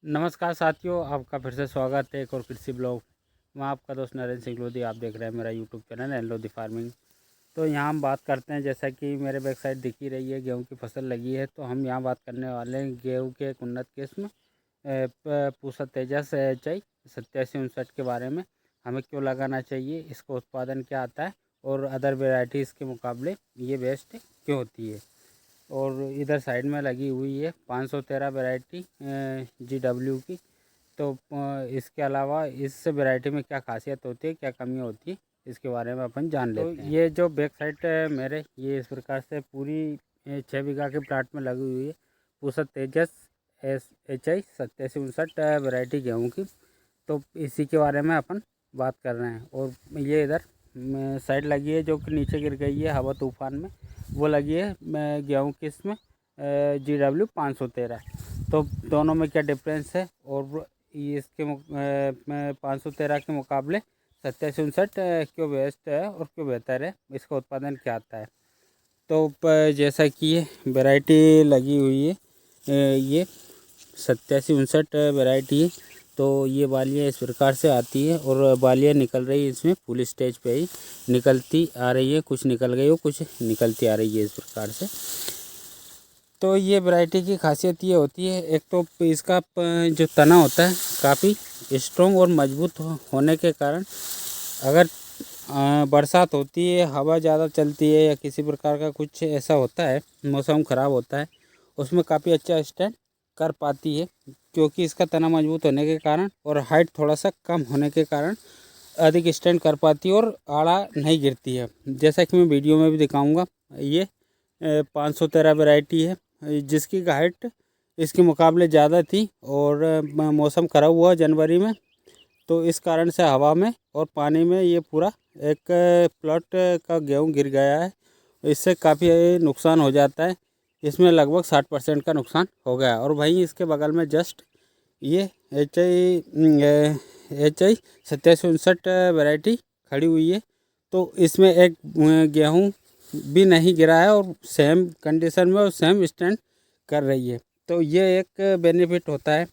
नमस्कार साथियों, आपका फिर से स्वागत है एक और कृषि ब्लॉग। मैं आपका दोस्त नरेंद्र सिंह लोधी। आप देख रहे हैं मेरा YouTube channel N Lodhi farming. तो यहाँ हम बात करते हैं, जैसा कि मेरे बैक साइड दिख ही रही है, गेहूं की फसल लगी है। तो हम यहाँ बात करने वाले हैं गेहूं के एक उन्नत किस्म पूसा तेजस HI 8759 के बारे में। हमें क्यों लगाना चाहिए, इसका उत्पादन क्या आता है और अदर वेराइटीज़ के मुकाबले ये बेस्ट क्यों होती है। और इधर साइड में लगी हुई है 513 वैरायटी GW की। तो इसके अलावा इस वैरायटी में क्या खासियत होती है, क्या कमियाँ होती है, इसके बारे में अपन जान लेते हैं। ये जो बैक साइड मेरे ये इस प्रकार से पूरी 6 बीघा के प्लाट में लगी हुई है पूसा तेजस HI 8759 वैरायटी गेहूँ की। तो इसी के बारे में अपन बात कर रहे हैं। और ये इधर साइड लगी है जो कि नीचे गिर गई है हवा तूफान में, वो लगी है गेहूँ किस्म GW 513। तो दोनों में क्या डिफरेंस है और इसके 513 के मुकाबले 8759 क्यों बेस्ट है और क्यों बेहतर है, इसका उत्पादन क्या आता है। तो जैसा कि ये वैरायटी लगी हुई है, ये 8759 वैरायटी है। तो ये बालियाँ इस प्रकार से आती है और बालियाँ निकल रही है, इसमें फुल स्टेज पे ही निकलती आ रही है। कुछ निकल गई और कुछ निकलती आ रही है इस प्रकार से। तो ये वैरायटी की खासियत ये होती है, एक तो इसका जो तना होता है काफ़ी स्ट्रॉन्ग और मजबूत होने के कारण अगर बरसात होती है, हवा ज़्यादा चलती है या किसी प्रकार का कुछ ऐसा होता है, मौसम ख़राब होता है, उसमें काफ़ी अच्छा स्टैंड कर पाती है। क्योंकि इसका तना मजबूत होने के कारण और हाइट थोड़ा सा कम होने के कारण अधिक स्टैंड कर पाती है और आड़ा नहीं गिरती है। जैसा कि मैं वीडियो में भी दिखाऊंगा, ये 513 वैरायटी है जिसकी हाइट इसके मुकाबले ज़्यादा थी और मौसम ख़राब हुआ जनवरी में, तो इस कारण से हवा में और पानी में ये पूरा एक प्लॉट का गेहूँ गिर गया है। इससे काफ़ी नुकसान हो जाता है, इसमें लगभग 60% का नुकसान हो गया। और वहीं इसके बगल में जस्ट ये HI 8759 वैरायटी खड़ी हुई है। तो इसमें एक गेहूँ भी नहीं गिरा है और सेम कंडीशन में और सेम स्टैंड कर रही है। तो ये एक बेनिफिट होता है।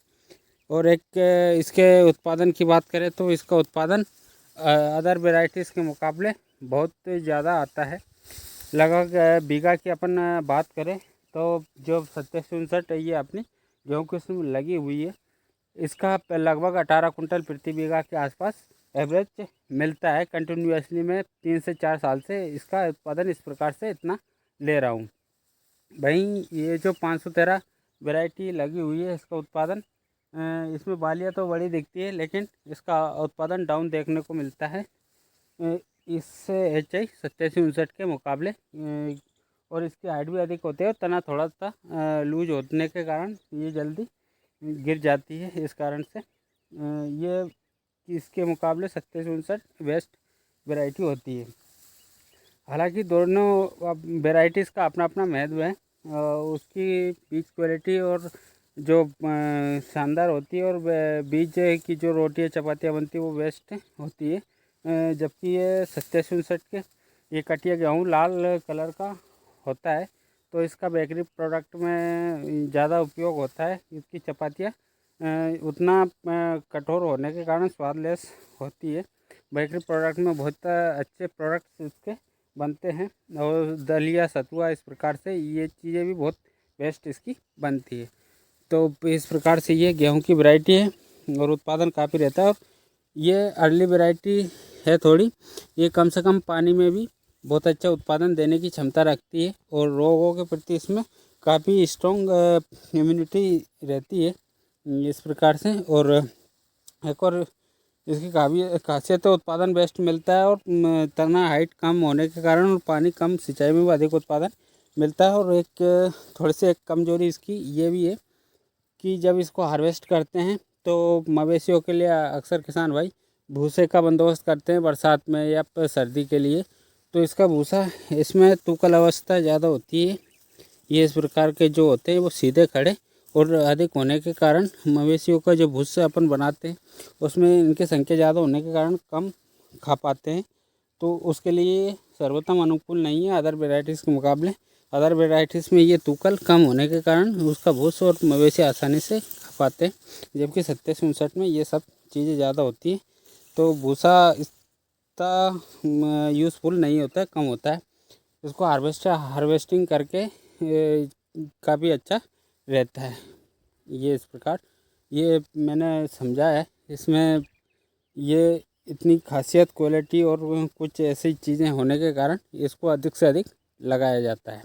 और एक इसके उत्पादन की बात करें तो इसका उत्पादन अदर वेराइटीज़ के मुकाबले बहुत ज़्यादा आता है। लगभग बीघा की अपन बात करें तो जो 8759 ये अपनी गेहूँ की उसमें लगी हुई है, इसका लगभग 18 कुंटल प्रति बीघा के आसपास एवरेज मिलता है कंटिन्यूसली। में 3 से 4 साल से इसका उत्पादन इस प्रकार से इतना ले रहा हूँ। वहीं ये जो 513 वैरायटी लगी हुई है, इसका उत्पादन इसमें बालियाँ तो बड़ी दिखती है लेकिन इसका उत्पादन डाउन देखने को मिलता है इस HI 8759 के मुकाबले। और इसकी हाइट भी अधिक होती है और तना थोड़ा सा लूज होने के कारण ये जल्दी गिर जाती है। इस कारण से ये इसके मुकाबले 8759 बेस्ट वैरायटी होती है। हालांकि दोनों वेराइटीज़ का अपना अपना महत्व है। उसकी बीज क्वालिटी और जो शानदार होती है और बीज की जो रोटियाँ चपातियाँ बनती है वो बेस्ट होती है। जबकि ये 8759 के ये कटिया गेहूँ लाल कलर का होता है, तो इसका बेकरी प्रोडक्ट में ज़्यादा उपयोग होता है। इसकी चपातियाँ उतना कठोर होने के कारण स्वादलेस होती है। बेकरी प्रोडक्ट में बहुत अच्छे प्रोडक्ट्स उसके बनते हैं और दलिया सतुआ इस प्रकार से ये चीज़ें भी बहुत बेस्ट इसकी बनती है। तो इस प्रकार से ये गेहूं की वैरायटी है और उत्पादन काफ़ी रहता है। और ये अर्ली वैरायटी है थोड़ी, ये कम से कम पानी में भी बहुत अच्छा उत्पादन देने की क्षमता रखती है और रोगों के प्रति इसमें काफ़ी स्ट्रॉन्ग इम्यूनिटी रहती है इस प्रकार से। और एक और इसकी काफ़ी खासियत है, उत्पादन बेस्ट मिलता है और तना हाइट कम होने के कारण और पानी कम सिंचाई में भी अधिक उत्पादन मिलता है। और एक थोड़ी सी एक कमजोरी इसकी ये भी है कि जब इसको हार्वेस्ट करते हैं तो मवेशियों के लिए अक्सर किसान भाई भूसे का बंदोबस्त करते हैं बरसात में या सर्दी के लिए। तो इसका भूसा इसमें तूकल अवस्था ज़्यादा होती है। ये इस प्रकार के जो होते हैं वो सीधे खड़े और अधिक होने के कारण मवेशियों का जो भूसा अपन बनाते हैं उसमें इनकी संख्या ज़्यादा होने के कारण कम खा पाते हैं। तो उसके लिए सर्वोत्तम अनुकूल नहीं है अदर वेराइटीज़ के मुकाबले। अदर वेराइटीज़ में ये तूकल कम होने के कारण उसका भूसा और मवेशी आसानी से खा पाते हैं, जबकि 27-59 में ये सब चीज़ें ज़्यादा होती हैं। तो भूसा इतना यूज़फुल नहीं होता है, कम होता है। इसको हार्वेस्टिंग करके काफ़ी अच्छा रहता है। ये इस प्रकार ये मैंने समझा है। इसमें ये इतनी खासियत, क्वालिटी और कुछ ऐसी चीज़ें होने के कारण इसको अधिक से अधिक लगाया जाता है।